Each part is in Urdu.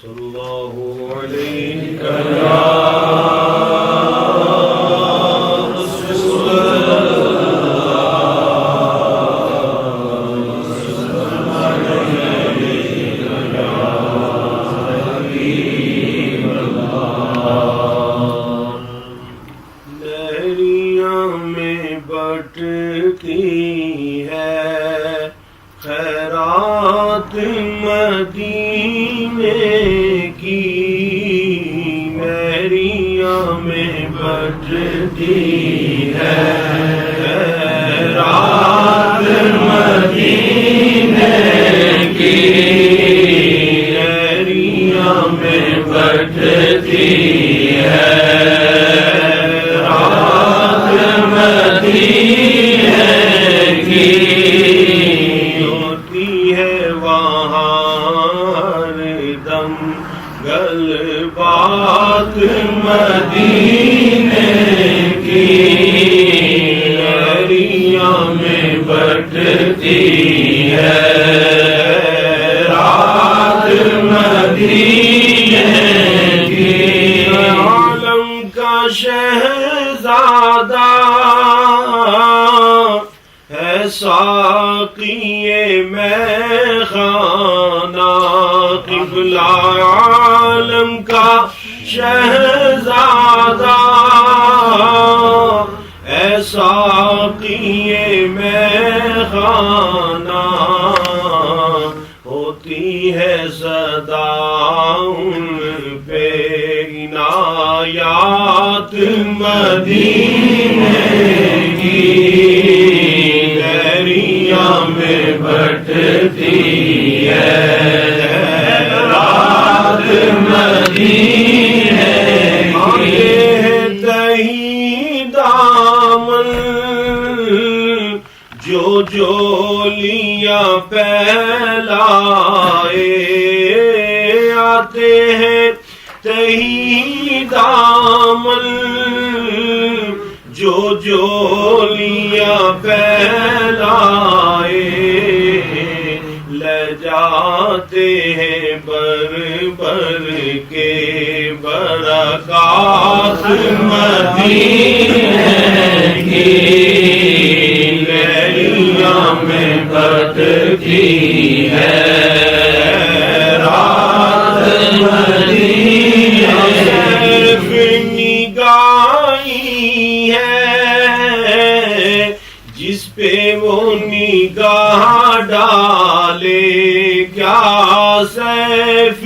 صلی اللہ علیہ یا رسول لہریاں میں بٹتی ہے خیرات مدینے کی، لہریاں میں بٹتی ہے خیرات مدینے کی، لہریاں میں بٹتی ہے بات مدینے کی، لہریاں میں بٹتی ہے رات مدینے کی، عالم کا شہزادہ ہے ساقی میں خانہ، قبلہ عالم کا شہزادہ اے ساقی میں خانہ، ہوتی ہے صدا ان پہ عنایات مدینے کی، لہریاں میں بٹتی ہے مدینے کی، تہی دامن جو جولیاں پھیلائے آتے ہیں، تہی دامن جو جولیاں پھیلائے، لے جاتے ہیں بر بر کے برکات مدینے کی، لہریاں میں بٹتی ہے رات مدینے کی، نگاہی ہے جس پہ وہ نگاہ ڈالے، کیا سیف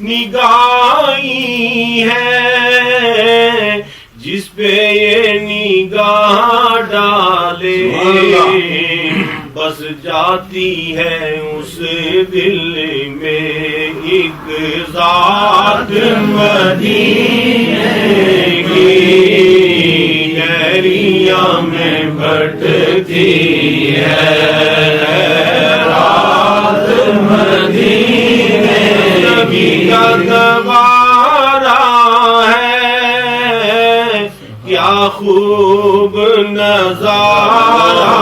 نگاہی ہے جس پہ یہ نگاہ ڈالے، بس جاتی ہے اس دل میں ایک ذات مدینے کی، لہریاں میں بٹتی ہے رات مدینے کی، گوارا ہے کیا خوب نظارہ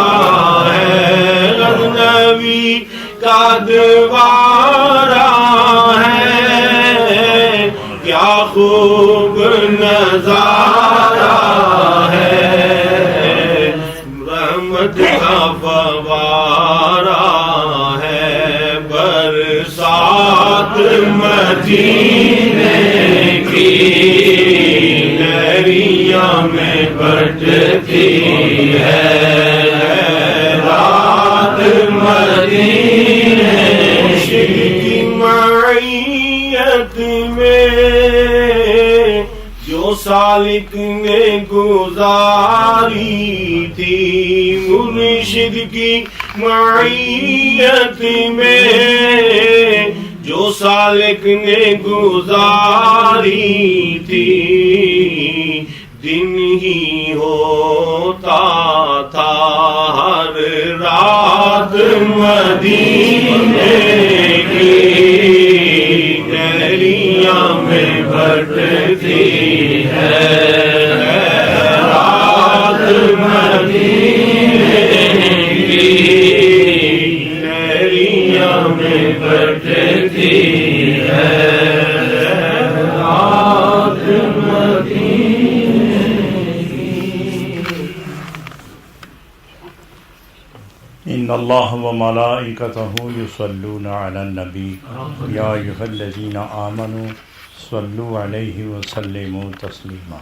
ہے، غزنوی کا دوارا ہے کیا خوب نظارہ ہے، رحمت کا فوارہ ہے برسات مدینے کی، لہریاں میں بٹتی ہے رات مدینے کی، معیت میں جو سالک نے گزاری تھی، مرشد کی معیت میں جو سالک نے گزاری تھی، دن ہی ہوتا تھا ہر رات مدینے کی، لہریاں میں بٹتی ہے رات مدینے کی، لہریاں میں بٹتی ہے اللہ وملائکتہ یصلون علی النبی یا ایھا الذین آمنوا صلوا علیہ وسلموا تسلیما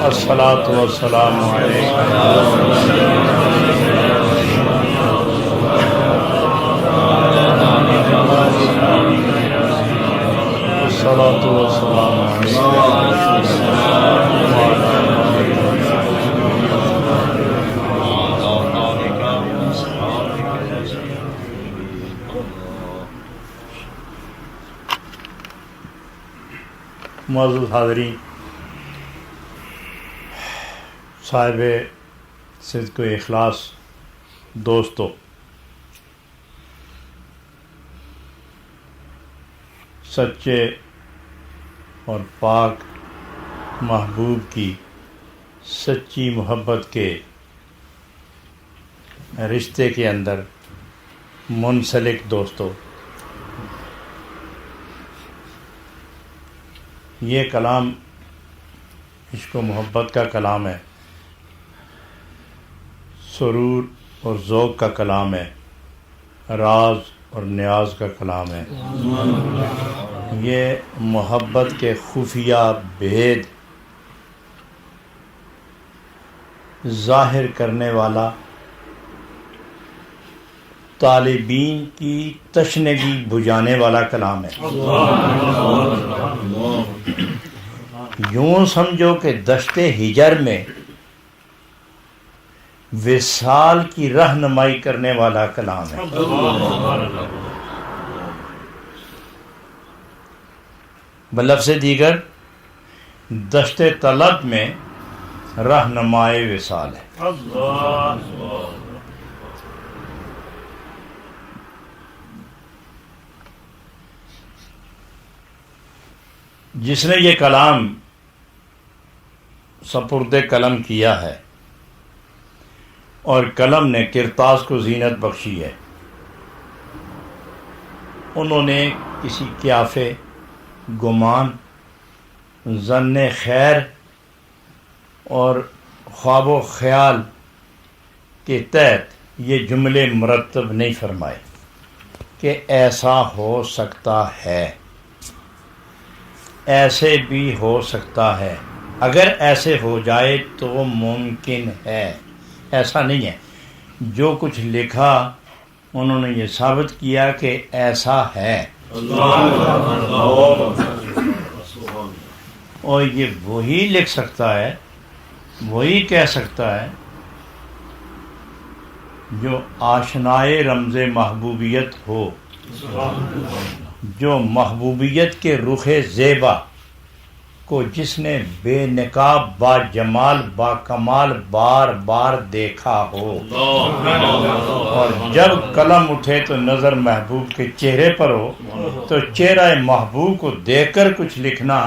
الصلاۃ والسلام علیک الصلاۃ والسلام معزز حاضرین، صاحب صدق و اخلاص دوستو، سچے اور پاک محبوب کی سچی محبت کے رشتے کے اندر منسلک دوستو، یہ کلام عشق و محبت کا کلام ہے، سرور اور ذوق کا کلام ہے، راز اور نیاز کا کلام ہے۔ یہ محبت کے خفیہ بھید ظاہر کرنے والا، طالبین کی تشنگی بجھانے والا کلام ہے۔ یوں سمجھو کہ دشت ہجر میں وصال کی رہنمائی کرنے والا کلام ہے۔ بلفظ دیگر دشت طلب میں رہنمائے وصال ہے۔ جس نے یہ کلام سپرد قلم کیا ہے اور قلم نے کرتاس کو زینت بخشی ہے، انہوں نے کسی قیافے، گمان، ظن خیر اور خواب و خیال کے تحت یہ جملے مرتب نہیں فرمائے کہ ایسا ہو سکتا ہے، ایسے بھی ہو سکتا ہے، اگر ایسے ہو جائے تو ممکن ہے۔ ایسا نہیں ہے، جو کچھ لکھا انہوں نے یہ ثابت کیا کہ ایسا ہے، اور یہ وہی لکھ سکتا ہے، وہی کہہ سکتا ہے جو آشنائے رمز محبوبیت ہو، جو محبوبیت کے رخ زیبا کو جس نے بے نقاب با جمال با کمال بار بار دیکھا ہو، اور جب قلم اٹھے تو نظر محبوب کے چہرے پر ہو، تو چہرہ محبوب کو دیکھ کر کچھ لکھنا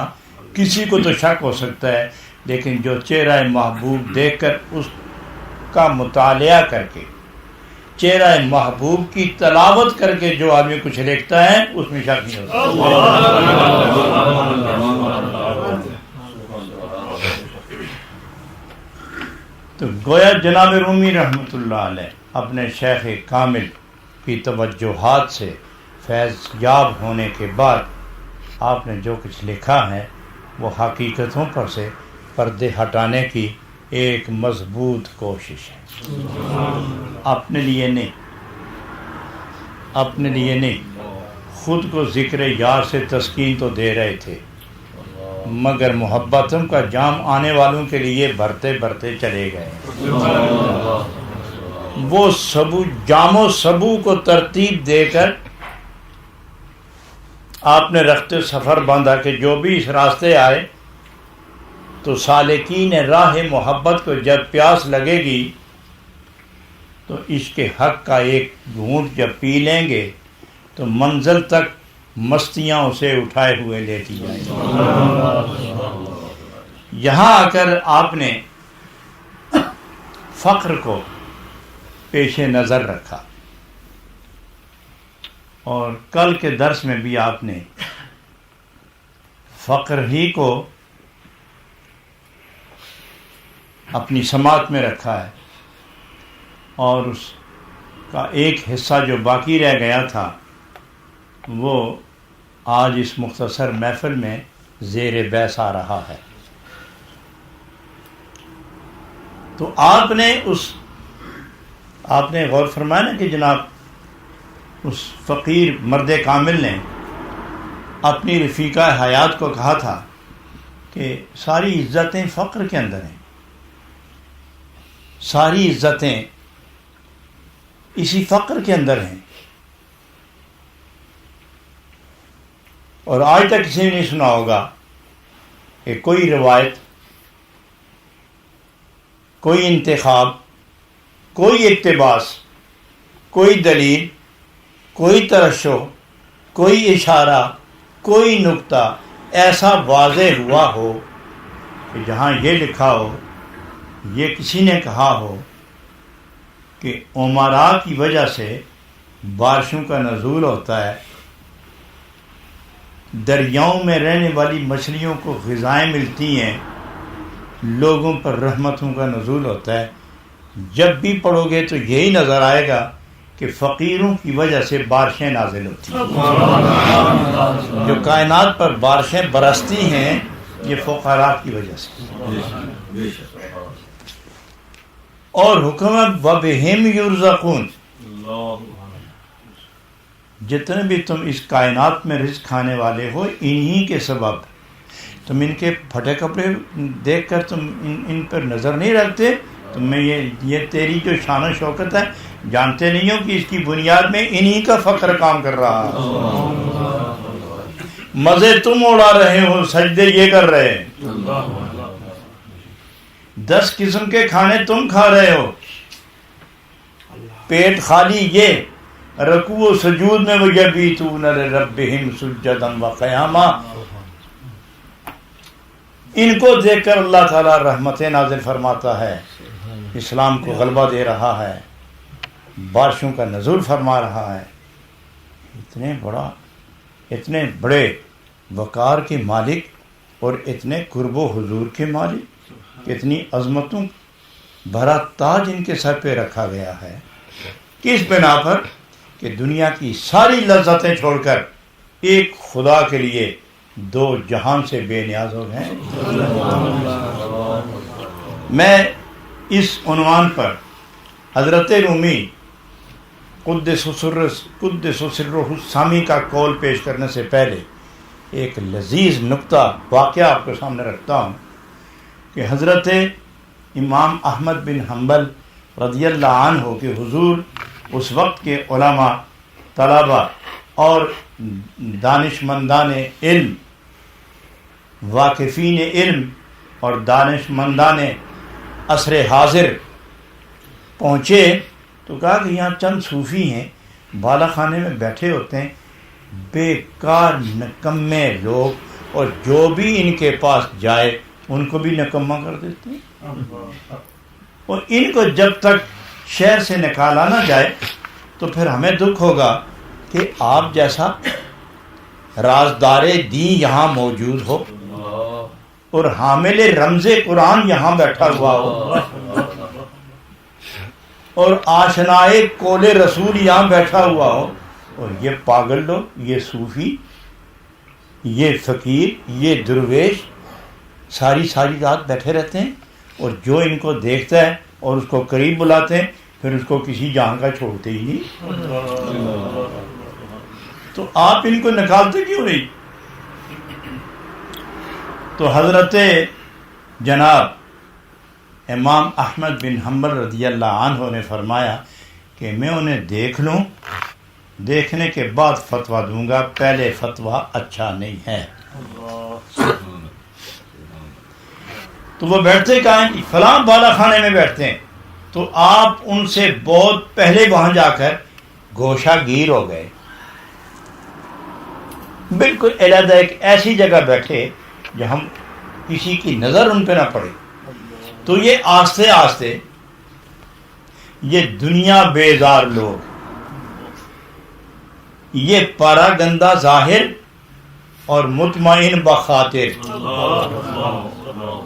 کسی کو تو شک ہو سکتا ہے، لیکن جو چہرہ محبوب دیکھ کر اس کا مطالعہ کر کے، چہرہ محبوب کی تلاوت کر کے جو آدمی کچھ لکھتا ہے اس میں شک نہیں ہوتا۔ تو گویا جناب رومی رحمۃ اللہ علیہ اپنے شیخ کامل کی توجہات سے فیض یاب ہونے کے بعد آپ نے جو کچھ لکھا ہے وہ حقیقتوں پر سے پردے ہٹانے کی ایک مضبوط کوشش ہے، اپنے لیے نہیں، اپنے لیے نہیں، خود کو ذکر یار سے تسکین تو دے رہے تھے، مگر محبتوں کا جام آنے والوں کے لیے بھرتے بھرتے چلے گئے۔ وہ سبو جام و سبو کو ترتیب دے کر آپ نے رخت سفر باندھا کہ جو بھی اس راستے آئے تو سالکین راہ محبت کو جب پیاس لگے گی تو عشق حق کا ایک گھونٹ جب پی لیں گے تو منزل تک مستیاں اسے اٹھائے ہوئے لیتی جائیں گی۔ یہاں آ کر آپ نے فقر کو پیش نظر رکھا، اور کل کے درس میں بھی آپ نے فقر ہی کو اپنی سماعت میں رکھا ہے، اور اس کا ایک حصہ جو باقی رہ گیا تھا وہ آج اس مختصر محفل میں زیر بحث آ رہا ہے۔ تو آپ نے غور فرمایا نا کہ جناب اس فقیر مرد کامل نے اپنی رفیقہ حیات کو کہا تھا کہ ساری عزتیں فقر کے اندر ہیں، ساری عزتیں اسی فقر کے اندر ہیں۔ اور آج تک کسی نے نہیں سنا ہوگا کہ کوئی روایت، کوئی انتخاب، کوئی اقتباس، کوئی دلیل، کوئی ترشح، کوئی اشارہ، کوئی نقطہ ایسا واضح ہوا ہو کہ جہاں یہ لکھا ہو، یہ کسی نے کہا ہو کہ امراء کی وجہ سے بارشوں کا نزول ہوتا ہے، دریاؤں میں رہنے والی مچھلیوں کو غذائیں ملتی ہیں، لوگوں پر رحمتوں کا نزول ہوتا ہے۔ جب بھی پڑھو گے تو یہی نظر آئے گا کہ فقیروں کی وجہ سے بارشیں نازل ہوتی ہیں، جو کائنات پر بارشیں برستی ہیں یہ فقراء کی وجہ سے۔ اور حکم وَبِهِمْ يُرْزَقُونَ، جتنے بھی تم اس کائنات میں رزق کھانے والے ہو انہی کے سبب۔ تم ان کے پھٹے کپڑے دیکھ کر تم ان پر نظر نہیں رکھتے، تمہیں یہ تیری جو شان و شوکت ہے جانتے نہیں ہو کہ اس کی بنیاد میں انہی کا فقر کام کر رہا ہے۔ مزے تم اڑا رہے ہو، سجدے یہ کر رہے ہیں، 10 قسم کے کھانے تم کھا رہے ہو، پیٹ خالی یہ، رکوع و سجود میں وَيَبِيتُونَ لِرَبِّهِمْ سُجَّدًا وَقِيَامًا۔ ان کو دیکھ کر اللہ تعالیٰ رحمتیں نازل فرماتا ہے، اسلام کو غلبہ دے رہا ہے، بارشوں کا نزول فرما رہا ہے۔ اتنے بڑے وقار کے مالک اور اتنے قرب و حضور کے مالک، اتنی عظمتوں بھرا تاج ان کے سر پہ رکھا گیا ہے، کس بنا پر کہ دنیا کی ساری لذتیں چھوڑ کر ایک خدا کے لیے 2 جہان سے بے نیاز ہو گئے۔ میں اس عنوان پر حضرت رومی قدس سرہ السامی کا قول پیش کرنے سے پہلے ایک لذیذ نقطہ واقعہ آپ کے سامنے رکھتا ہوں کہ حضرت امام احمد بن حنبل رضی اللہ عنہ کے حضور اس وقت کے علماء، طلباء اور دانشمندان علم، واقفین علم اور دانشمندان عصر حاضر پہنچے تو کہا کہ یہاں چند صوفی ہیں، بالا خانے میں بیٹھے ہوتے ہیں، بیکار نکمے لوگ، اور جو بھی ان کے پاس جائے ان کو بھی نکمہ کر دیتے ہیں، اور ان کو جب تک شہر سے نکالا نہ جائے تو پھر ہمیں دکھ ہوگا کہ آپ جیسا رازدار دین یہاں موجود ہو اور حامل رمز قرآن یہاں بیٹھا ہوا ہو اور آشنائے قول رسول یہاں بیٹھا ہوا ہو، اور یہ پاگل لوگ، یہ صوفی، یہ فقیر، یہ درویش ساری رات بیٹھے رہتے ہیں، اور جو ان کو دیکھتا ہے اور اس کو قریب بلاتے ہیں پھر اس کو کسی جہاں کا چھوڑتے ہی نہیں۔ تو آپ ان کو نکالتے کیوں نہیں؟ تو حضرت جناب امام احمد بن حنبل رضی اللہ عنہ نے فرمایا کہ میں انہیں دیکھ لوں، دیکھنے کے بعد فتویٰ دوں گا، پہلے فتویٰ اچھا نہیں ہے۔ تو وہ بیٹھتے کہاں ہیں؟ فلاں بالا خانے میں بیٹھتے ہیں۔ تو آپ ان سے بہت پہلے وہاں جا کر گوشہ گیر ہو گئے، بالکل علیحدہ ایک ایسی جگہ بیٹھے جہاں کسی کی نظر ان پہ نہ پڑے۔ تو یہ آہستہ آہستہ یہ دنیا بیزار لوگ، یہ پارا گندہ ظاہر اور مطمئن بخاطر،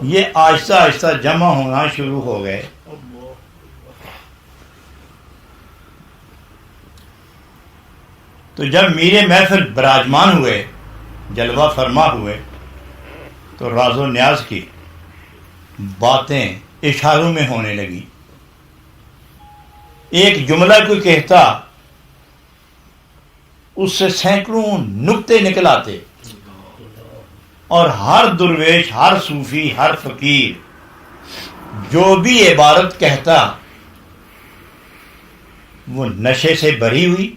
یہ آہستہ آہستہ جمع ہونا شروع ہو گئے۔ تو جب میر محفل براجمان ہوئے، جلوہ فرما ہوئے، تو راز و نیاز کی باتیں اشاروں میں ہونے لگی۔ ایک جملہ کوئی کہتا، اس سے سینکڑوں نکتے نکل آتے، اور ہر درویش، ہر صوفی، ہر فقیر جو بھی عبارت کہتا وہ نشے سے بری ہوئی،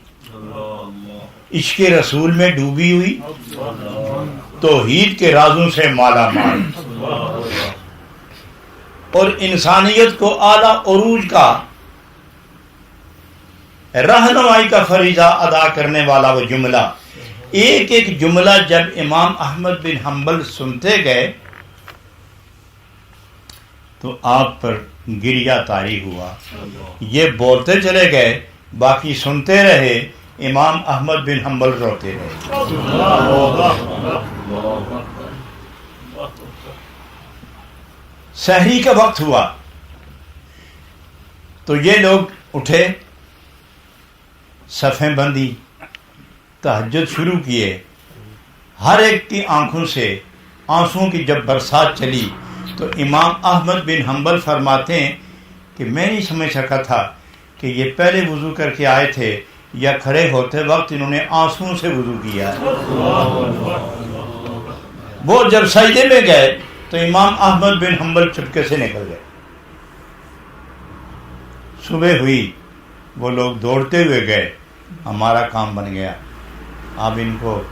عشق رسول میں ڈوبی ہوئی، توحید کے رازوں سے مالا مال، اور انسانیت کو اعلیٰ عروج کا رہنمائی کا فریضہ ادا کرنے والا وہ جملہ۔ ایک ایک جملہ جب امام احمد بن حنبل سنتے گئے تو آپ پر گریہ طاری ہوا۔ یہ بولتے چلے گئے، باقی سنتے رہے، امام احمد بن حنبل روتے رہے۔ سحری کا وقت ہوا تو یہ لوگ اٹھے، صفیں بندی، تہجد شروع کیے۔ ہر ایک کی آنکھوں سے آنسوؤں کی جب برسات چلی تو امام احمد بن حنبل فرماتے ہیں کہ میں نہیں سمجھ سکا تھا کہ یہ پہلے وضو کر کے آئے تھے یا کھڑے ہوتے وقت انہوں نے آنسوؤں سے وضو کیا ہے۔ وہ جب سجدے میں گئے تو امام احمد بن حنبل چپکے سے نکل گئے۔ صبح ہوئی، وہ لوگ دوڑتے ہوئے گئے، ہمارا کام بن گیا، آپ ان کو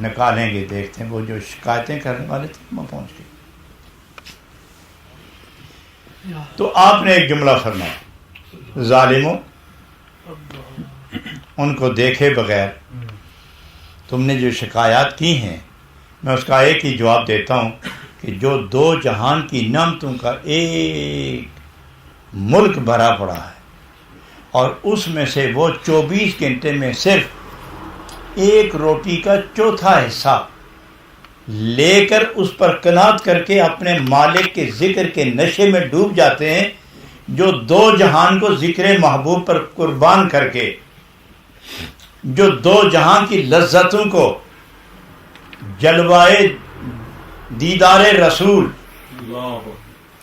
نکالیں گے، دیکھتے ہیں وہ جو شکایتیں کرنے والے تھے وہاں پہنچ گئے۔ تو آپ نے ایک جملہ فرمایا، ظالموں، ان کو دیکھے بغیر تم نے جو شکایات کی ہیں، میں اس کا ایک ہی جواب دیتا ہوں کہ جو دو جہان کی نعمتوں کا ایک ملک بھرا پڑا ہے، اور اس میں سے وہ 24 گھنٹے میں صرف ایک روٹی کا چوتھا حصہ لے کر اس پر قناعت کر کے اپنے مالک کے ذکر کے نشے میں ڈوب جاتے ہیں، جو دو جہان کو ذکر محبوب پر قربان کر کے، جو دو جہان کی لذتوں کو جلوائے دیدار رسول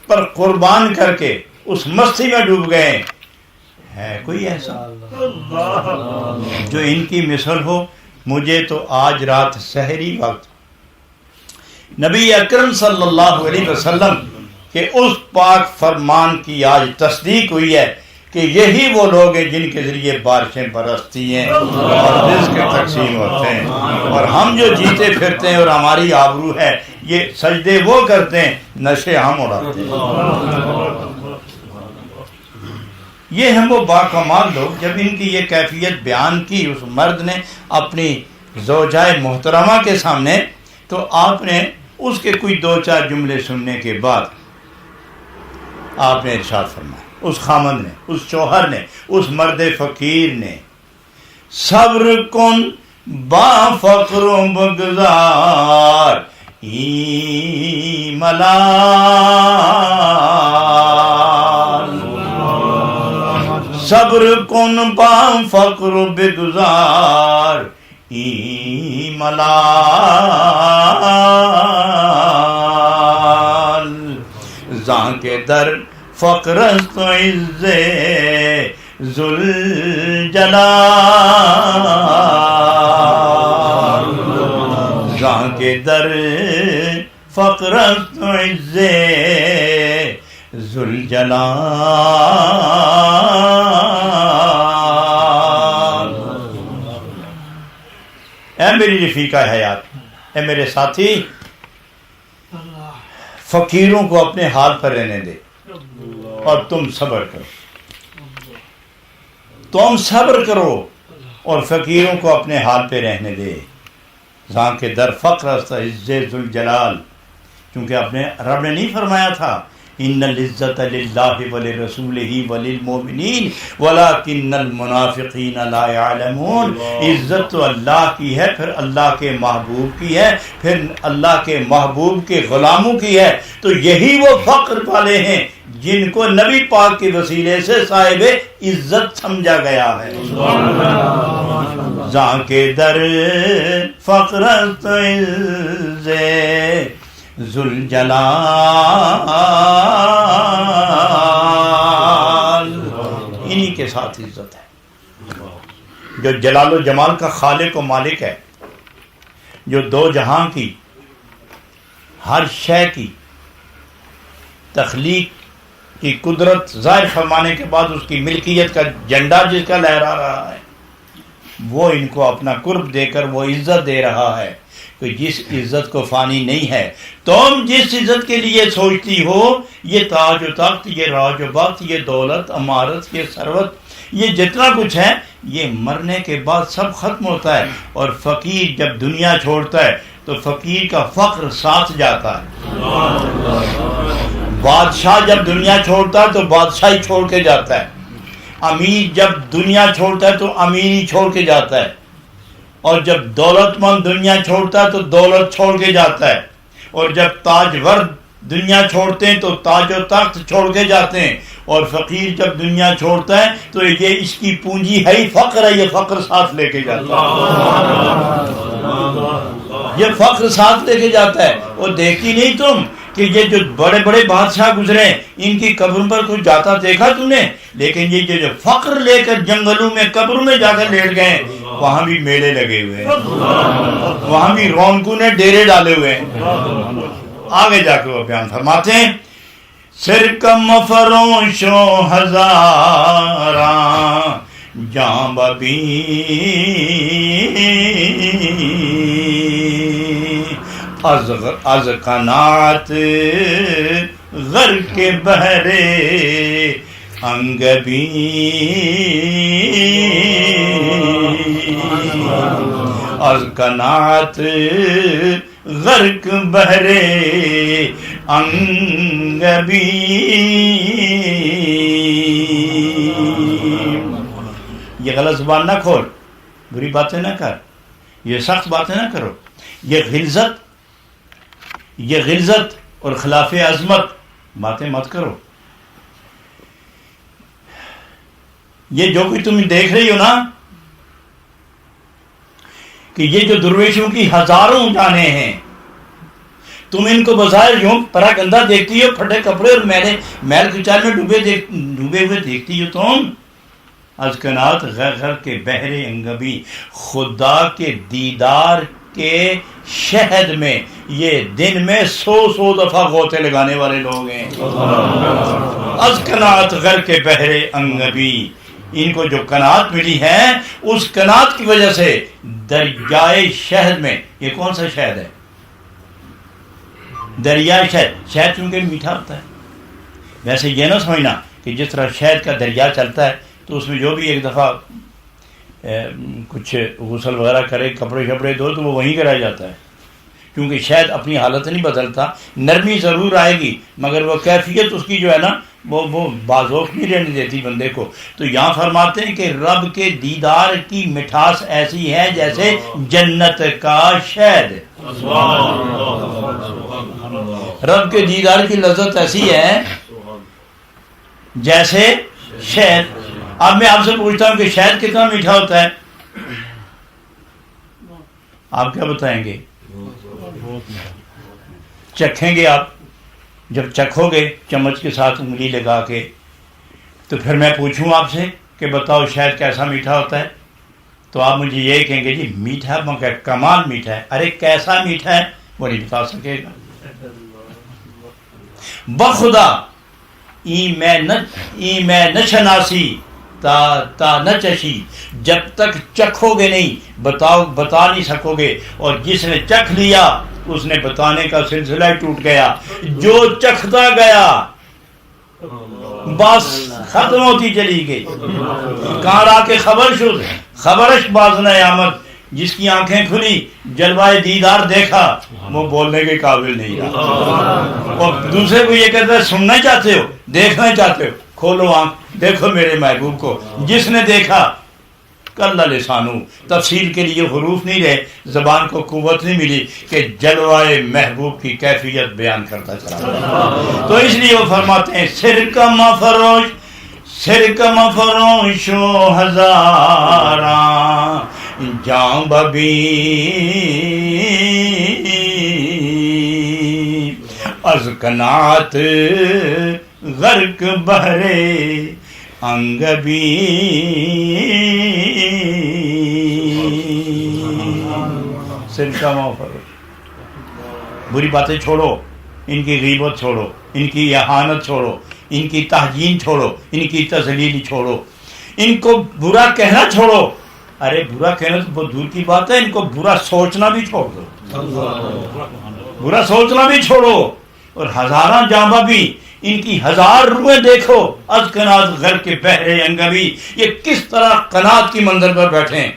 پر قربان کر کے اس مستی میں ڈوب گئے۔ ہے کوئی ایسا جو ان کی مثل ہو؟ مجھے تو آج رات سحری وقت نبی اکرم صلی اللہ علیہ وسلم کے اس پاک فرمان کی آج تصدیق ہوئی ہے کہ یہی وہ لوگ ہیں جن کے ذریعے بارشیں برستی ہیں اور رزق تقسیم ہوتے ہیں، اور ہم جو جیتے پھرتے ہیں اور ہماری آبرو ہے، یہ سجدے وہ کرتے ہیں، نشے ہم اڑاتے ہیں۔ یہ ہیں وہ باکمال لوگ۔ جب ان کی یہ کیفیت بیان کی اس مرد نے اپنی زوجائے محترمہ کے سامنے، تو آپ نے اس کے کوئی دو چار جملے سننے کے بعد آپ نے ارشاد فرمایا، اس خامند نے، اس شوہر نے، اس مرد فقیر نے، صبر کن با فقر و بگزار ای ملال، صبر کن با فقر و بگزار ای ملال، زاں کے در فقر است و عز ذوالجلال، زاں کے در فقر است و عز ذوالجلال۔ اے میری رفیقہ حیات، اے میرے ساتھی، فقیروں کو اپنے حال پر رہنے دے اور تم صبر کرو، تم صبر کرو اور فقیروں کو اپنے حال پہ رہنے دے۔ زاں کے در فقر است عز ذوالجلال، کیونکہ اپنے رب نے نہیں فرمایا تھا ان العزت للہ ولرسولہ وللمؤمنین ولکن المنافقین لا یعلمون. عزت تو اللہ کی ہے، پھر اللہ کے محبوب کی ہے، پھر اللہ کے محبوب کے غلاموں کی ہے. تو یہی وہ فقر والے ہیں جن کو نبی پاک کے وسیلے سے صاحب عزت سمجھا گیا ہے. زاں کے در فقرت عز ذوالجلال، انہی کے ساتھ عزت ہے. جو جلال و جمال کا خالق و مالک ہے، جو دو جہاں کی ہر شے کی تخلیق کی قدرت ظاہر فرمانے کے بعد اس کی ملکیت کا جھنڈا جس کا لہرا رہا ہے، وہ ان کو اپنا قرب دے کر وہ عزت دے رہا ہے کہ جس عزت کو فانی نہیں ہے. تم جس عزت کے لیے سوچتی ہو، یہ تاج و تخت، یہ راج و بخت، یہ دولت، امارت، یہ ثروت، یہ جتنا کچھ ہے، یہ مرنے کے بعد سب ختم ہوتا ہے. اور فقیر جب دنیا چھوڑتا ہے تو فقیر کا فقر ساتھ جاتا ہے. بادشاہ جب دنیا چھوڑتا ہے تو بادشاہی چھوڑ کے جاتا ہے. امیر جب دنیا چھوڑتا ہے تو امیری چھوڑ کے جاتا ہے. اور جب دولت مند دنیا چھوڑتا ہے تو دولت چھوڑ کے جاتا ہے. اور جب تاجور دنیا چھوڑتے ہیں تو تاج و تخت چھوڑ کے جاتے ہیں. اور فقیر جب دنیا چھوڑتا ہے تو یہ اس کی پونجی ہے ہی فقر ہے، یہ فقر ساتھ لے کے جاتا ہے. یہ فقر ساتھ لے کے جاتا ہے. اور دیکھتی نہیں تم کہ یہ جو بڑے بڑے بادشاہ گزرے ان کی قبروں پر کچھ جاتا دیکھا تم نے؟ لیکن یہ جو فقر لے کر جنگلوں میں قبروں میں جا کر لیٹ گئے، وہاں بھی میلے لگے ہوئے ہیں، وہاں بھی رونقوں نے ڈیرے ڈالے ہوئے ہیں. آگے جا کے وہ بیان فرماتے ہیں، سرکم فروشوں ہزاراں جاں ببی از قناعت غرق بحرے انگبی، از قناعت غرق بحرے انگبی. یہ غلط زبان نہ کھول، بری باتیں نہ کر، یہ سخت باتیں نہ کرو. یہ غلظت اور خلاف عظمت باتیں مت کرو. یہ جو کچھ تم دیکھ رہی ہو نا کہ یہ جو درویشوں کی ہزاروں جانیں ہیں، تم ان کو بظاہر یوں پراگندہ دیکھتی ہو، پھٹے کپڑے اور میل کچال میں ڈوبے ہوئے دیکھتی ہو. تم از قناعت غر کے بحر انگبی، خدا کے دیدار کے شہد میں یہ دن میں 100 دفعہ غوطے لگانے والے لوگ ہیں. از قناعت غر کے بحر انگبی، ان کو جو قناعت ملی ہے اس قناعت کی وجہ سے دریائے شہد میں، یہ کون سا شہد ہے؟ دریائے شہد. شہد چونکہ میٹھا ہوتا ہے. ویسے یہ نہ سمجھنا کہ جس طرح شہد کا دریا چلتا ہے تو اس میں جو بھی ایک دفعہ کچھ غسل وغیرہ کرے، کپڑے شپڑے دھو تو وہ وہیں کا رہ جاتا ہے، کیونکہ شاید اپنی حالت نہیں بدلتا. نرمی ضرور آئے گی مگر وہ کیفیت اس کی جو ہے نا وہ بازوق نہیں رہنے دیتی بندے کو. تو یہاں فرماتے ہیں کہ رب کے دیدار کی مٹھاس ایسی ہے جیسے جنت کا شہد. رب کے دیدار کی لذت ایسی ہے جیسے شہد. اب میں آپ سے پوچھتا ہوں کہ شہد کتنا میٹھا ہوتا ہے؟ آپ کیا بتائیں گے؟ چکھیں گے آپ؟ جب چکھو گے چمچ کے ساتھ انگلی لگا کے تو پھر میں پوچھوں آپ سے کہ بتاؤ شہد کیسا میٹھا ہوتا ہے، تو آپ مجھے یہی کہیں گے جی میٹھا مگر کمال میٹھا ہے. ارے کیسا میٹھا ہے وہ نہیں بتا سکے گا. بخدا ای میں نہ شناسی تا نہ چشی، جب تک چکھو گے نہیں بتا نہیں سکو گے. اور جس نے چکھ لیا اس نے بتانے کا سلسلہ ہی ٹوٹ گیا. جو چکھتا گیا بس ختم ہوتی چلی گئی. کہاں را کے خبر شد خبرش باز نہ آمد، جس کی آنکھیں کھلی جلوائے دیدار دیکھا وہ بولنے کے قابل نہیں رہا. اور دوسرے کو یہ کہتا ہے سننا چاہتے ہو دیکھنا چاہتے ہو کھولو آنکھ دیکھو میرے محبوب کو. جس نے دیکھا کل لسانو تفصیل کے لیے حروف نہیں رہے, زبان کو قوت نہیں ملی کہ جلوائے محبوب کی کیفیت بیان کرتا چلا. تو اس لیے وہ فرماتے ہیں سرکہ مفروش و ہزاراں جاں ببی از قناعت غرق بہرے انگبی. سرکہ مفروش, بری باتیں چھوڑو, ان کی غیبت چھوڑو, ان کی اہانت چھوڑو, ان کی تہجین چھوڑو, ان کی تذلیل چھوڑو, ان کو برا کہنا چھوڑو. ارے برا کہنا تو بہت دور کی بات ہے, ان کو برا سوچنا بھی چھوڑ دو, برا سوچنا بھی چھوڑو. اور ہزاراں جانبہ بھی ان کی ہزار روئیں دیکھو از قناعت غر کے بہرے انگبی. یہ کس طرح قناعت کی منزل پر بیٹھے ہیں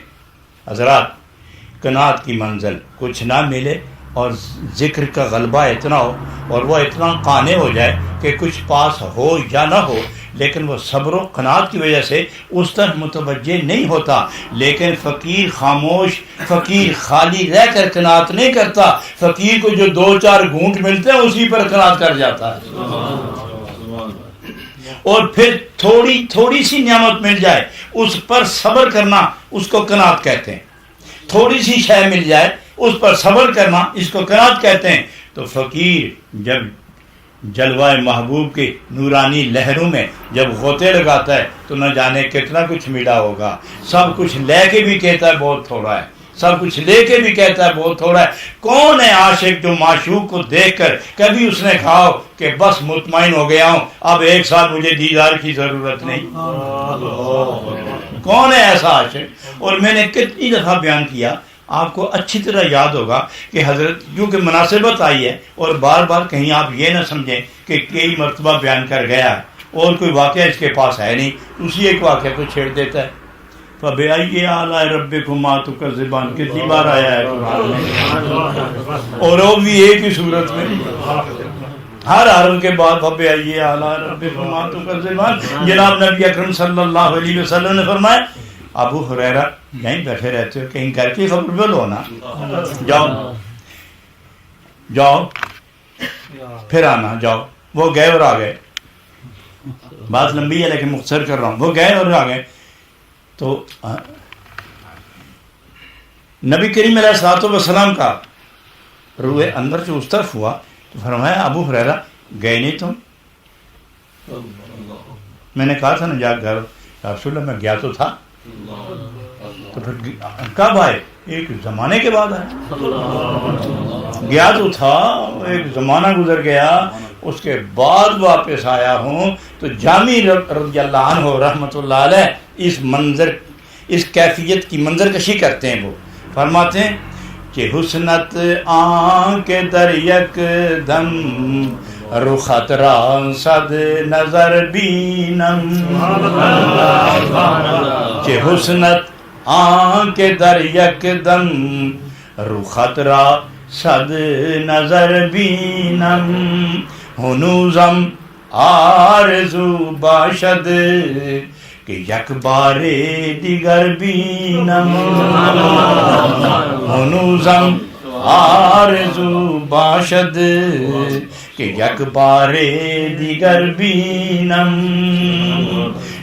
حضرات. قناعت کی منزل کچھ نہ ملے اور ذکر کا غلبہ اتنا ہو اور وہ اتنا قانع ہو جائے کہ کچھ پاس ہو یا نہ ہو, لیکن وہ صبر و قناعت کی وجہ سے اس طرح متوجہ نہیں ہوتا. لیکن فقیر خاموش, فقیر خالی رہ کر قناعت نہیں کرتا. فقیر کو جو 2-4 گھونٹ ملتے ہیں اسی پر قناعت کر جاتا ہے. اور پھر تھوڑی سی نعمت مل جائے اس پر صبر کرنا اس کو قناعت کہتے ہیں. تھوڑی سی شے مل جائے اس پر صبر کرنا اس کو قناعت کہتے ہیں. تو فقیر جب جلوہ محبوب کی نورانی لہروں میں جب غوطے لگاتا ہے تو نہ جانے کتنا کچھ ملا ہوگا. سب کچھ لے کے بھی کہتا ہے بہت تھوڑا ہے, سب کچھ لے کے بھی کہتا ہے بہت تھوڑا ہے. کون ہے عاشق جو معشوق کو دیکھ کر کبھی اس نے کہا ہو کہ بس مطمئن ہو گیا ہوں, اب 1 سال مجھے دیدار کی ضرورت نہیں. کون ہے ایسا عاشق؟ اور میں نے کتنی دفعہ بیان کیا, آپ کو اچھی طرح یاد ہوگا کہ حضرت کیونکہ مناسبت آئی ہے اور بار بار کہیں آپ یہ نہ سمجھیں کہ کئی مرتبہ بیان کر گیا ہے اور کوئی واقعہ اس کے پاس ہے نہیں, اسی ایک واقعہ کو چھیڑ دیتا ہے. فَبِأَيِّ آلَاءِ رَبِّكُمَا تُكَذِّبَانِ کتنی بار آیا ہے قرآن میں, اور وہ بھی ایک ہی صورت میں ہر حرف کے بعد فَبِأَيِّ آلَاءِ رَبِّكُمَا تُكَذِّبَانِ. جناب نبی اکرم صلی اللہ علیہ وسلم نے فرمایا ابو ہریرہ یہیں بیٹھے رہتے ہو, کہیں گھر کی خبر پہ لو نا, جاؤ پھر آنا, جاؤ. وہ گئے اور آ گئے, بات لمبی ہے لیکن مختصر کر رہا ہوں. وہ گئے اور آ گئے تو نبی کریم علیہ الصلوۃ والسلام کا روح اندر سے اس طرف ہوا تو فرمایا ابو ہریرہ گئے نہیں تم؟ میں نے کہا تھا نا جا گھر. رسول اللہ میں گیا تو تھا. تو پھر کب آئے؟ ایک زمانے کے بعد آئے. گیا تو تھا, ایک زمانہ گزر گیا, اس کے بعد واپس آیا ہوں. تو جامی رضی اللہ عنہ رحمۃ اللہ علیہ اس منظر اس کیفیت کی منظر کشی کرتے ہیں. وہ فرماتے ہیں کہ حسنت آن کے در یک دم رخت را صد نظر بینم, کہ حسنت آن کے در یک دم رخت را صد نظر بینم, ہنوزم آرزو باشد کہ یک بار دیگر بینم, ہنوزم آرزو باشد کہ یک بار دیگر بینم.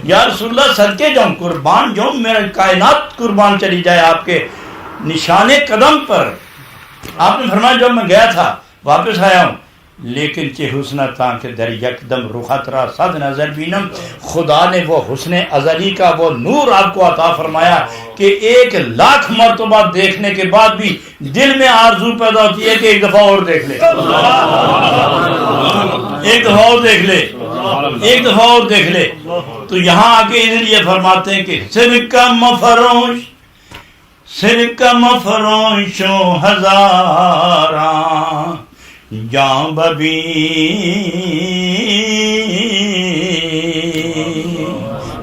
یا رسول اللہ صدقے جاؤں, قربان جاؤں, میرا کائنات قربان چلی جائے آپ کے نشان قدم پر. آپ نے فرمایا جب میں گیا تھا واپس آیا ہوں, لیکن چہ حسن تھا کہ در یکدم رخت را صد نظر بینم, خدا نے وہ حسن ازلی کا وہ نور آپ کو عطا فرمایا کہ 1,00,000 مرتبہ دیکھنے کے بعد بھی دل میں آرزو پیدا ہوتی ہے کہ ایک دفعہ اور دیکھ لے, ایک دفعہ اور دیکھ لے, ایک دفعہ اور دیکھ لے. تو یہاں آ کے اس لیے فرماتے ہیں کہ سرکہ مفروش سرکہ مفروشوں ہزاراں جاں ببی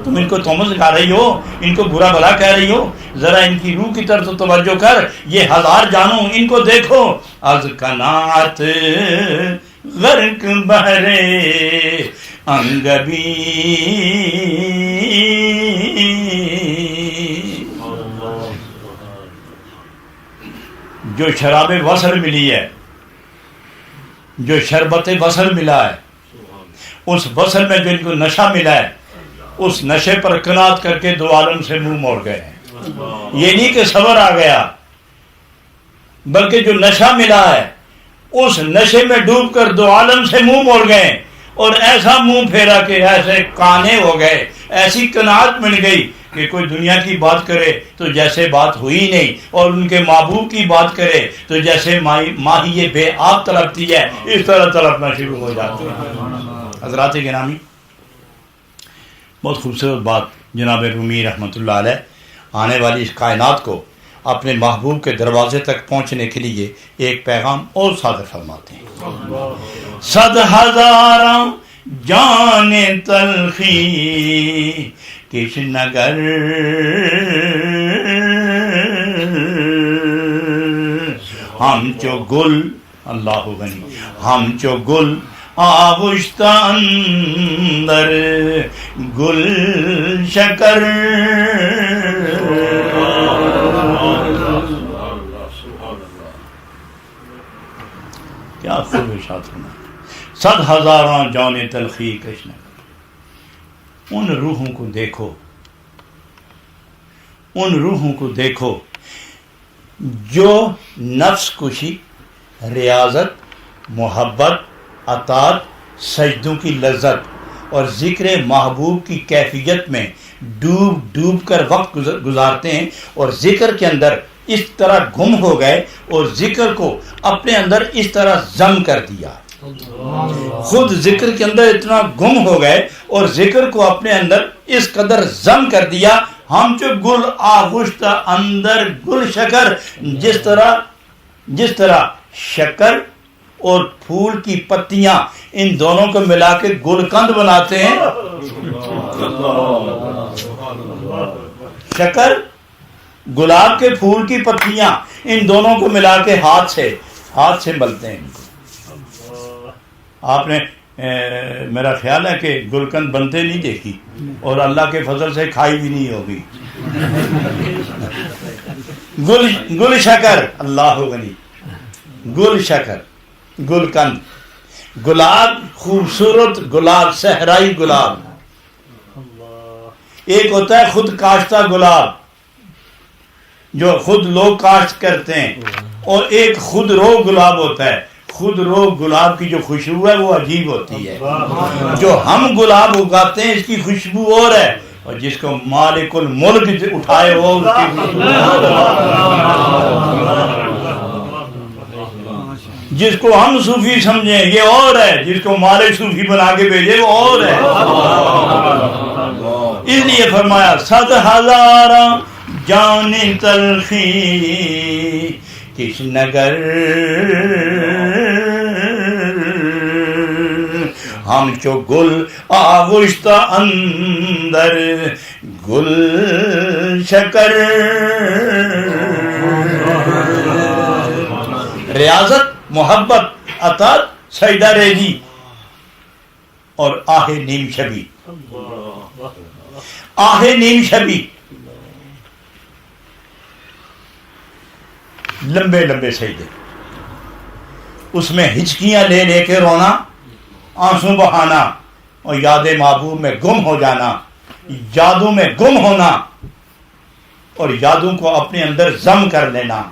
تم ان کو تہمت لگا رہی ہو، ان کو برا بھلا کہہ رہی ہو، ذرا ان کی روح کی طرف تو توجہ کر، یہ ہزار جانوں ان کو دیکھو، از کنات غرق بہرے انگبی، جو شراب وصل ملی ہے، جو شربت وصل ملا ہے، اس وصل میں جو ان کو نشہ ملا ہے، اس نشے پر قناعت کر کے دو عالم سے منہ موڑ گئے ہیں۔ یہ نہیں کہ صبر آ گیا، بلکہ جو نشہ ملا ہے اس نشے میں ڈوب کر دو عالم سے منہ موڑ گئے، اور ایسا منہ پھیرا کہ ایسے کانے ہو گئے، ایسی قناعت مل گئی کہ کوئی دنیا کی بات کرے تو جیسے بات ہوئی نہیں، اور ان کے محبوب کی بات کرے تو جیسے ماہی بے آب تڑپتی ہے اس طرح تڑپنا شروع ہو جاتے ہیں۔ حضرات گرامی، بہت خوبصورت بات جناب رومی رحمۃ اللہ علیہ آنے والی اس کائنات کو اپنے محبوب کے دروازے تک پہنچنے کے لیے ایک پیغام اور صادر فرماتے ہیں۔ صد ہزاراں جان تلخی کش نگر ہم چو گل، اللہ غنی، ہم چو گل آغشتہ اندر گل شکر، کیا خوب ارشاد ہونا، صد ہزاراں جان تلخی کش نگر، ان روحوں کو دیکھو، ان روحوں کو دیکھو جو نفس کشی، ریاضت، محبت، اطاعت، سجدوں کی لذت اور ذکر محبوب کی کیفیت میں ڈوب ڈوب کر وقت گزارتے ہیں، اور ذکر کے اندر اس طرح گم ہو گئے اور ذکر کو اپنے اندر اس طرح ضم کر دیا، خود ذکر کے اندر اتنا گم ہو گئے اور ذکر کو اپنے اندر اس قدر ضم کر دیا، ہم جو گل آغشتہ اندر گل شکر، جس طرح شکر اور پھول کی پتیاں ان دونوں کو ملا کے گلقند بناتے ہیں، شکر، گلاب کے پھول کی پتیاں ان دونوں کو ملا کے ہاتھ سے ملتے ہیں۔ آپ نے میرا خیال ہے کہ گلقند بنتے نہیں دیکھی اور اللہ کے فضل سے کھائی بھی نہیں ہوگی۔ گل شکر، اللہ غنی، گل شکر، گلقند، گلاب، خوبصورت گلاب، صحرائی گلاب، ایک ہوتا ہے خود کاشتہ گلاب جو خود لوگ کاشت کرتے ہیں، اور ایک خود رو گلاب ہوتا ہے۔ خود رو گلاب کی جو خوشبو ہے وہ عجیب ہوتی ہے، جو ہم گلاب اگاتے ہیں اس کی خوشبو اور ہے، اور جس کو مالک الملک اٹھائے ہو اس کی خوشبو، جس کو ہم صوفی سمجھیں یہ اور ہے، جس کو مالک صوفی بنا کے بھیجے وہ اور ہے۔ اس لیے فرمایا صد ہزاراں جان تلخی کش نگر ہم چو گل آغشتہ اندر گل شکر، ریاضت، محبت، اطاعت، سجدہ ریزی اور آہ نیم شبی، آہ نیم شبی، لمبے لمبے سجدے، اس میں ہچکیاں لے لے کے رونا، آنسو بہانا، اور یاد محبوب میں گم ہو جانا، یادوں میں گم ہونا اور یادوں کو اپنے اندر ضم کر لینا۔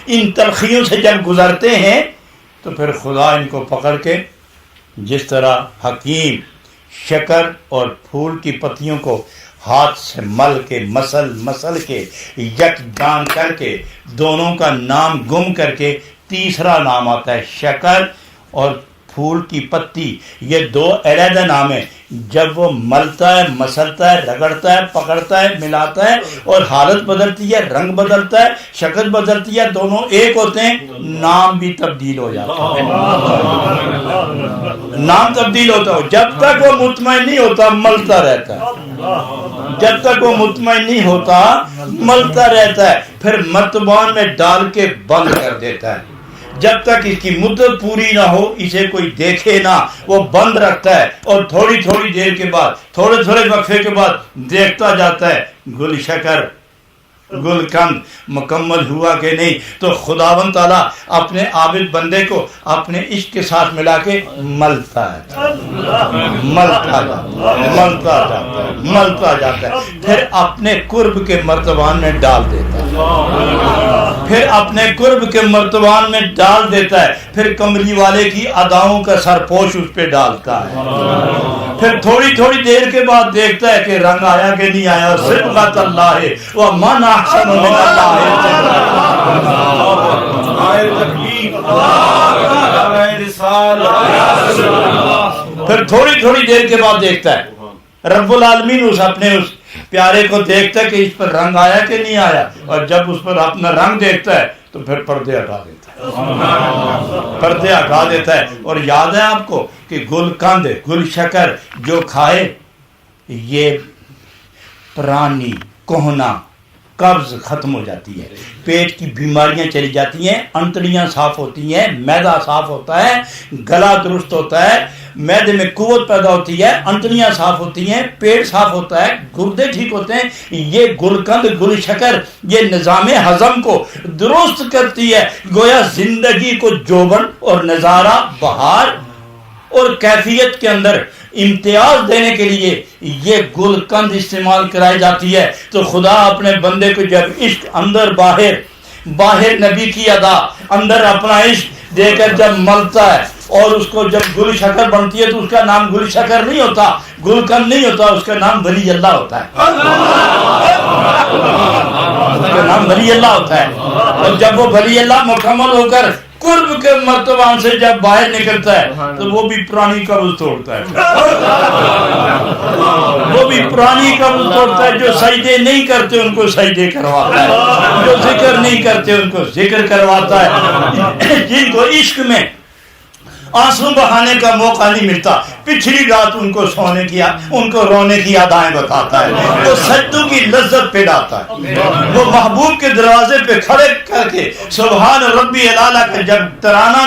ان تلخیوں سے جب گزرتے ہیں تو پھر خدا ان کو پکڑ کے جس طرح حکیم شکر اور پھول کی پتیوں کو ہاتھ سے مل کے مسل کے یک جان کر کے دونوں کا نام گم کر کے تیسرا نام آتا ہے شکر، اور پھول کی پتی، یہ دو علیحدہ نام ہیں. جب وہ ملتا ہے، مسلتا ہے، رگڑتا ہے، پکڑتا ہے، ملاتا ہے اور حالت بدلتی ہے، رنگ بدلتا ہے، شکل بدلتی ہے، دونوں ایک ہوتے ہیں، نام بھی تبدیل ہو جاتا ہے. نام تبدیل ہوتا ہو. جب تک وہ مطمئن نہیں ہوتا ملتا رہتا ہے. جب تک وہ مطمئن نہیں ہوتا ملتا رہتا ہے، پھر مرتبان میں ڈال کے بند کر دیتا ہے. جب تک اس کی مدت پوری نہ ہو، اسے کوئی دیکھے نہ، وہ بند رکھتا ہے اور تھوڑی تھوڑی دیر کے بعد، تھوڑے تھوڑے وقفے کے بعد دیکھتا جاتا ہے گل شکر گل قند مکمل ہوا کہ نہیں. تو خداوند تعالیٰ اپنے عابد بندے کو اپنے عشق کے ساتھ ملا کے ملتا ہے، ملتا جاتا ہے، ملتا جاتا ہے، ملتا جاتا ہے، پھر اپنے قرب کے مرتبان میں ڈال دیتا ہے، پھر اپنے قرب کے مرتبان میں ڈال دیتا ہے، پھر کملی والے کی اداؤں کا سرپوش اس پہ ڈالتا ہے، پھر تھوڑی تھوڑی دیر کے بعد دیکھتا ہے کہ رنگ آیا کہ نہیں آیا. صبغۃ اللہ و من احسن من اللہ. پھر تھوڑی تھوڑی دیر کے بعد دیکھتا ہے رب العالمین اپنے اس پیارے کو دیکھتا ہے کہ اس پر رنگ آیا کہ نہیں آیا، اور جب اس پر اپنا رنگ دیکھتا ہے تو پھر پردے ہٹا دیتا ہے، پردے ہٹا دیتا ہے. اور یاد ہے آپ کو کہ گل قند گل شکر جو کھائے یہ پرانی کہنا قبض ختم ہو جاتی ہے، پیٹ کی بیماریاں چلی جاتی ہیں، انتڑیاں صاف ہوتی ہیں، معدہ صاف ہوتا ہے، گلا درست ہوتا ہے، معدے میں قوت پیدا ہوتی ہے، انتڑیاں صاف ہوتی ہیں، پیٹ صاف ہوتا ہے، گردے ٹھیک ہوتے ہیں. یہ گل قند گل شکر یہ نظام ہضم کو درست کرتی ہے. گویا زندگی کو جوبن اور نظارہ بہار اور کیفیت کے اندر امتیاز دینے کے لیے یہ گل قند استعمال کرائی جاتی ہے. تو خدا اپنے بندے کو جب عشق اندر باہر، باہر نبی کی ادا، اندر اپنا عشق دے کر جب ملتا ہے اور اس کو جب گل شکر بنتی ہے تو اس کا نام گل شکر نہیں ہوتا، گل قند نہیں ہوتا، اس کا نام ولی اللہ ہوتا ہے، اس کا نام ولی اللہ ہوتا ہے. اور جب وہ ولی اللہ مکمل ہو کر قرب کے مرتبان سے جب باہر نکلتا ہے تو وہ بھی پرانی قبض توڑتا ہے، وہ بھی پرانی قبض توڑتا ہے. جو سجدے نہیں کرتے ان کو سجدے کرواتا ہے، جو ذکر نہیں کرتے ان کو ذکر کرواتا ہے. جن کو عشق میں آنسو بہانے کا موقع نہیں ملتا، پچھلی رات ان کو سونے کی، ان کو رونے کی ادائیں بتاتا ہے، وہ سجدوں کی لذت پہ لاتا ہے. وہ محبوب کے دروازے پہ کھڑے کر کے سبحان ربی الاعلیٰ کا جب ترانہ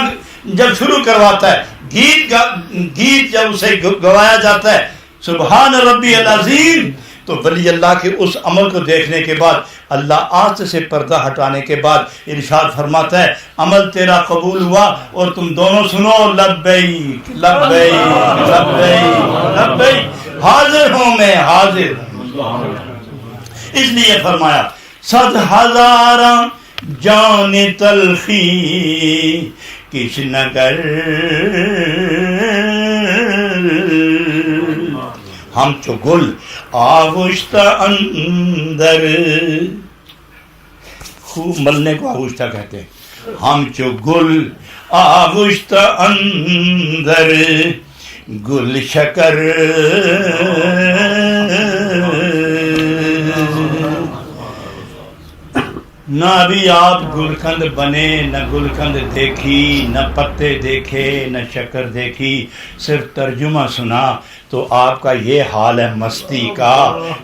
جب شروع کرواتا ہے، گیت جب اسے گوایا جاتا ہے سبحان ربی العظیم، تو ولی اللہ کے اس عمل کو دیکھنے کے بعد اللہ آنکھ سے پردہ ہٹانے کے بعد ارشاد فرماتا ہے عمل تیرا قبول ہوا اور تم دونوں سنو لبیک لبیک لبیک لبیک، حاضر ہوں میں حاضر. اس لیے فرمایا 100,000 جان تلخی کش نگر ہم چو گل آغشتہ اندر، خوب ملنے کو آغشتہ کہتے ہیں. ہم چو گل آغشتہ اندر گل شکر نہ ابھی آپ گلقند بنے، نہ گلقند دیکھی، نہ پتے دیکھے، نہ شکر دیکھی، صرف ترجمہ سنا تو آپ کا یہ حال ہے مستی کا.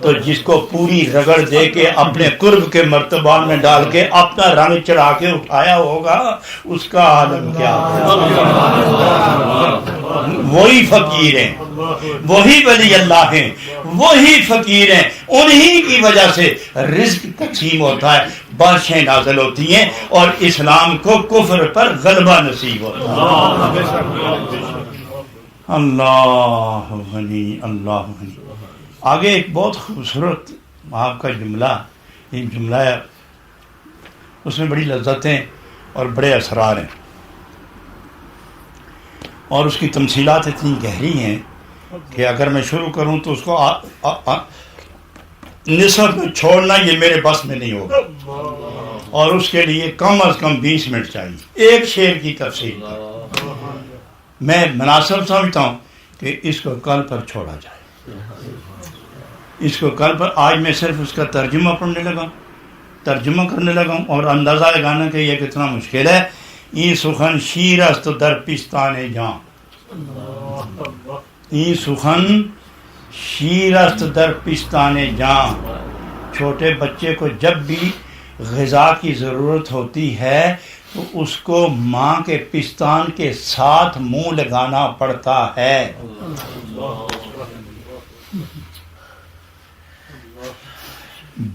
تو جس کو پوری رگڑ دے کے اپنے قرب کے مرتبان میں ڈال کے اپنا رنگ چڑھا کے اٹھایا ہوگا اس کا عالم کیا ہے. وہی فقیر ہیں، وہی ولی اللہ ہیں، وہی فقیر ہیں، انہی کی وجہ سے رزق تقسیم ہوتا ہے، بارشیں نازل ہوتی ہیں اور اسلام کو کفر پر غلبہ نصیب ہوتا ہے. اللہ غنی اللہ غنی. آگے ایک بہت خوبصورت آپ کا جملہ، یہ جملہ ہے، اس میں بڑی لذتیں اور بڑے اسرار ہیں اور اس کی تمثیلات اتنی گہری ہیں کہ اگر میں شروع کروں تو اس کو نصف میں چھوڑنا یہ میرے بس میں نہیں ہوگا، اور اس کے لیے کم از کم 20 منٹ چاہیے ایک شعر کی تفصیل. میں مناسب سمجھتا ہوں کہ اس کو کل پر چھوڑا جائے. اس کو کل پر، آج میں صرف اس کا ترجمہ پڑھنے لگا ہوں، ترجمہ کرنے لگا ہوں، اور اندازہ لگانا کہ یہ کتنا مشکل ہے. ای سخن شیر است در پیستان جان، ای سخن شیر است در پیستان جان. چھوٹے بچے کو جب بھی غذا کی ضرورت ہوتی ہے تو اس کو ماں کے پستان کے ساتھ منہ لگانا پڑتا ہے.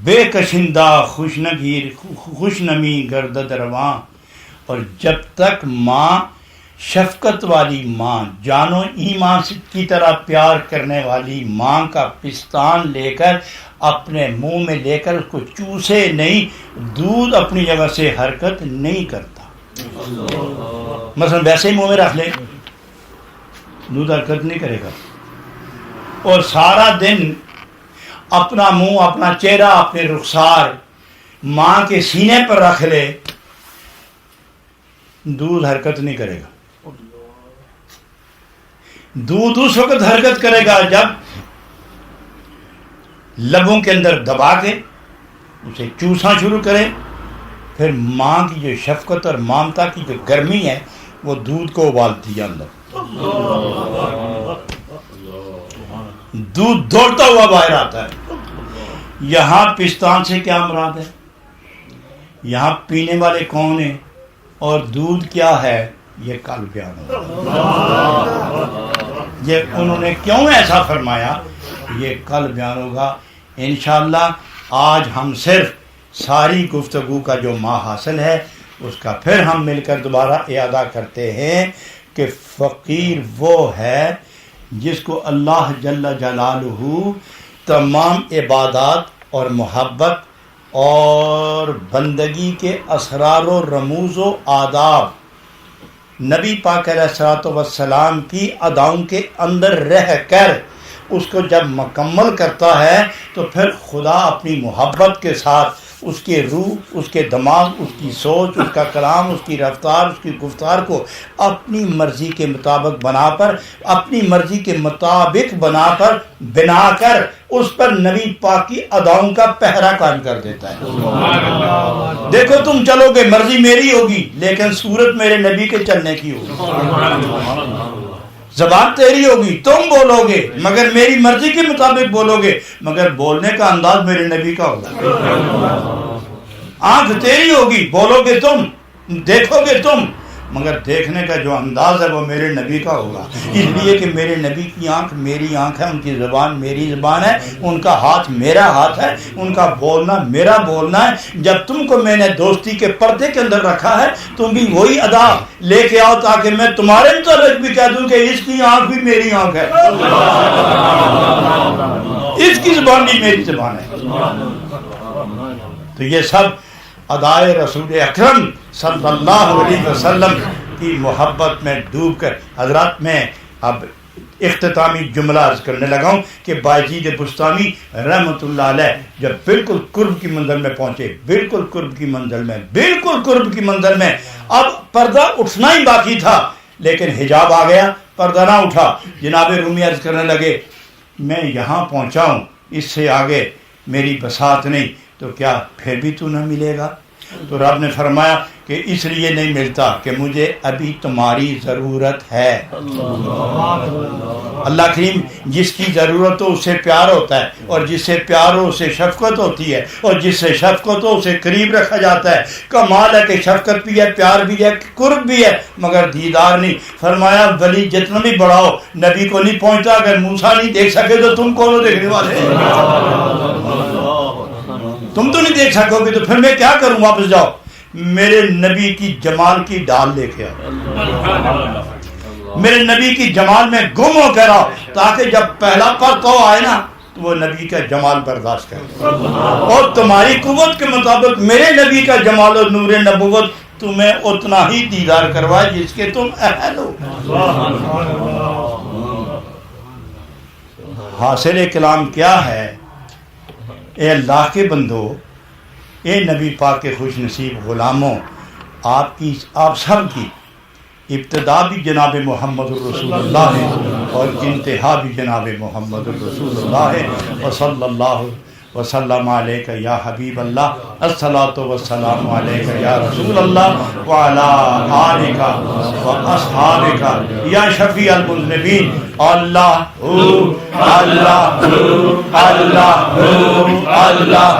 بے کشندہ خوشنمی گردد رواں، اور جب تک ماں شفقت والی ماں، جان و ایمان کی طرح پیار کرنے والی ماں کا پستان لے کر اپنے منہ میں لے کر اس کو چوسے نہیں، دودھ اپنی جگہ سے حرکت نہیں کرتا. مثلا ویسے ہی منہ میں رکھ لے، دودھ حرکت نہیں کرے گا. اور سارا دن اپنا منہ، اپنا چہرہ، اپنے رخسار ماں کے سینے پر رکھ لے، دودھ حرکت نہیں کرے گا. دودھ اس وقت حرکت کرے گا جب لبوں کے اندر دبا کے اسے چوسنا شروع کرے. پھر ماں کی جو شفقت اور ممتا کی جو گرمی ہے وہ دودھ کو ابالتی ہے اندر. دودھ دوڑتا ہوا باہر آتا ہے. یہاں پستان سے کیا مراد ہے؟ یہاں پینے والے کون ہیں اور دودھ کیا ہے؟ یہ کل بیان ہوگا. یہ انہوں نے کیوں ایسا فرمایا یہ کل بیان ہوگا انشاءاللہ. آج ہم صرف ساری گفتگو کا جو حاصل ہے اس کا پھر ہم مل کر دوبارہ اعادہ کرتے ہیں کہ فقیر وہ ہے جس کو اللہ جل جلالہ تمام عبادات اور محبت اور بندگی کے اسرار و رموز و آداب نبی پاک علیہ الصلوۃ والسلام کی اداؤں کے اندر رہ کر اس کو جب مکمل کرتا ہے تو پھر خدا اپنی محبت کے ساتھ اس کے روح، اس کے دماغ، اس کی سوچ، اس کا کلام، اس کی رفتار، اس کی گفتار کو اپنی مرضی کے مطابق بنا کر اس پر نبی پاک کی اداؤں کا پہرا قائم کر دیتا ہے. دیکھو تم چلو گے مرضی میری ہوگی لیکن صورت میرے نبی کے چلنے کی ہوگی. زبان تیری ہوگی، تم بولو گے مگر میری مرضی کے مطابق بولو گے، مگر بولنے کا انداز میرے نبی کا ہوگا. آنکھ تیری ہوگی، بولو گے تم، دیکھو گے تم، مگر دیکھنے کا جو انداز ہے وہ میرے نبی کا ہوگا. اس لیے کہ میرے نبی کی آنکھ میری آنکھ ہے، ان کی زبان میری زبان ہے، ان کا ہاتھ میرا ہاتھ ہے، ان کا بولنا میرا بولنا ہے. جب تم کو میں نے دوستی کے پردے کے اندر رکھا ہے تم بھی وہی ادا لے کے آؤ تاکہ میں تمہارے متعلق بھی کہہ دوں کہ اس کی آنکھ بھی میری آنکھ ہے، اس کی زبان بھی میری زبان ہے. تو یہ سب ادائے رسول اکرم صلی اللہ علیہ وسلم کی محبت میں ڈوب کر. حضرات میں اب اختتامی جملہ عرض کرنے لگا ہوں کہ بایزید بستامی رحمۃ اللہ علیہ جب بالکل قرب کی منزل میں پہنچے، بالکل قرب کی منزل میں اب پردہ اٹھنا ہی باقی تھا لیکن حجاب آ گیا، پردہ نہ اٹھا. جناب رومی عرض کرنے لگے میں یہاں پہنچا ہوں، اس سے آگے میری بساط نہیں، تو کیا پھر بھی تو نہ ملے گا؟ تو رب نے فرمایا کہ اس لیے نہیں ملتا کہ مجھے ابھی تمہاری ضرورت ہے. اللہ کریم جس کی ضرورت ہو اس سے پیار ہوتا ہے، اور جس سے پیار ہو اس سے شفقت ہوتی ہے، اور جس سے شفقت ہو اسے قریب رکھا جاتا ہے. کمال ہے کہ شفقت بھی ہے، پیار بھی ہے، قرب بھی ہے، مگر دیدار نہیں. فرمایا ولی جتنا بھی بڑا ہو نبی کو نہیں پہنچتا. اگر موسیٰ نہیں دیکھ سکے تو تم کون ہو دیکھنے والے؟ تم تو نہیں دیکھ سکو گے تو پھر میں کیا کروں؟ واپس جاؤ، میرے نبی کی جمال کی ڈال لے کے آؤ، میرے نبی کی جمال میں گم ہو کر آؤ تاکہ جب پہلا پرتو آئے نا تو وہ نبی کا جمال برداشت کرے، اور تمہاری قوت کے مطابق میرے نبی کا جمال اور نور نبوت تمہیں اتنا ہی دیدار کروائے جس کے تم اہل ہو. حاصل کلام کیا ہے؟ اے اللہ کے بندو، اے نبی پاک کے خوش نصیب غلاموں، آپ سب کی ابتدا بھی جناب محمد الرسول اللہ ہے اور انتہا بھی جناب محمد الرسول اللہ ہے. وصلی اللہ وسلم علیک یا حبیب اللہ، الصلاۃ والسلام علیک یا رسول اللہ وعلی آلک واصحابک یا شفیع المذنبین. اللہ اللہ اللہ اللہ اللہ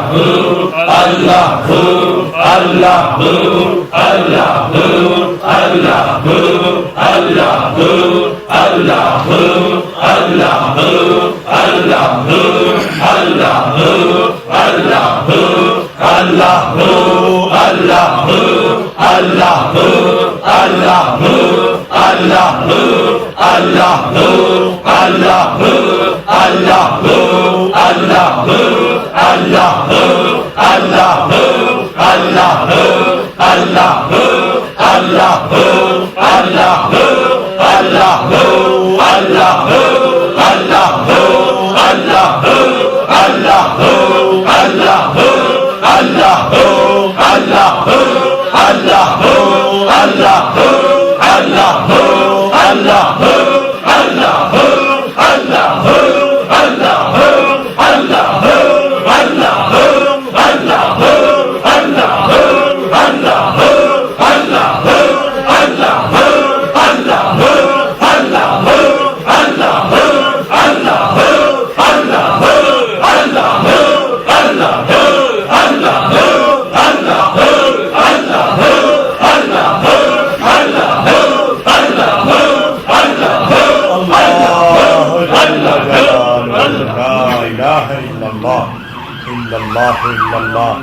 اللہ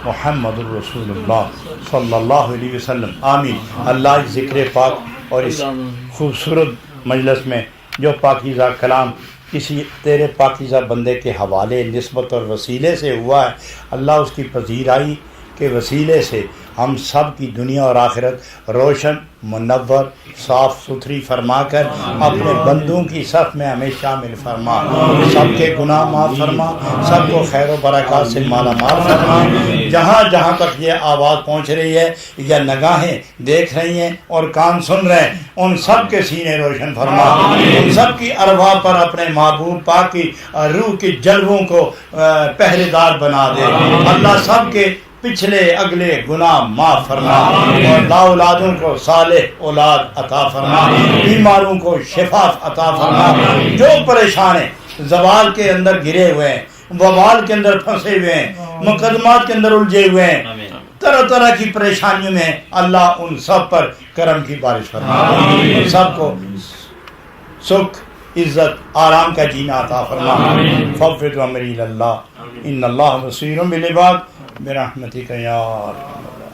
محمد الرسول اللہ صلی اللہ علیہ وسلم. آمین. اللہ اس ذکر پاک اور اس خوبصورت مجلس میں جو پاکیزہ کلام کسی تیرے پاکیزہ بندے کے حوالے نسبت اور وسیلے سے ہوا ہے، اللہ اس کی پذیرائی کے وسیلے سے ہم سب کی دنیا اور آخرت روشن منور صاف ستھری فرما کر اپنے بندوں کی صف میں ہمیں شامل فرما. سب کے گناہ معاف فرما، سب کو خیر و برکات سے مالا مال فرما. جہاں جہاں تک یہ آواز پہنچ رہی ہے یا نگاہیں دیکھ رہی ہیں اور کان سن رہے ہیں، ان سب کے سینے روشن فرما. ان سب کی ارواح پر اپنے محبوب پاک کی روح کی جلووں کو پہرے دار بنا دے. اللہ سب کے پچھلے اگلے گناہ معاف فرما اور لا اولادوں کو صالح اولاد عطا فرما. بیماروں کو شفا عطا فرما. جو پریشان ہیں، زوال کے اندر گرے ہوئے ہیں، وبال کے اندر پھنسے ہوئے ہیں، مقدمات کے اندر الجھے ہوئے ہیں، طرح طرح کی پریشانیوں میں، اللہ ان سب پر کرم کی بارش فرما. ان سب کو سکھ عزت آرام کا جینا عطا فرما. فوض امری اللہ ان اللہ بصیر بالعباد برحمتک یا ارحم الراحمین.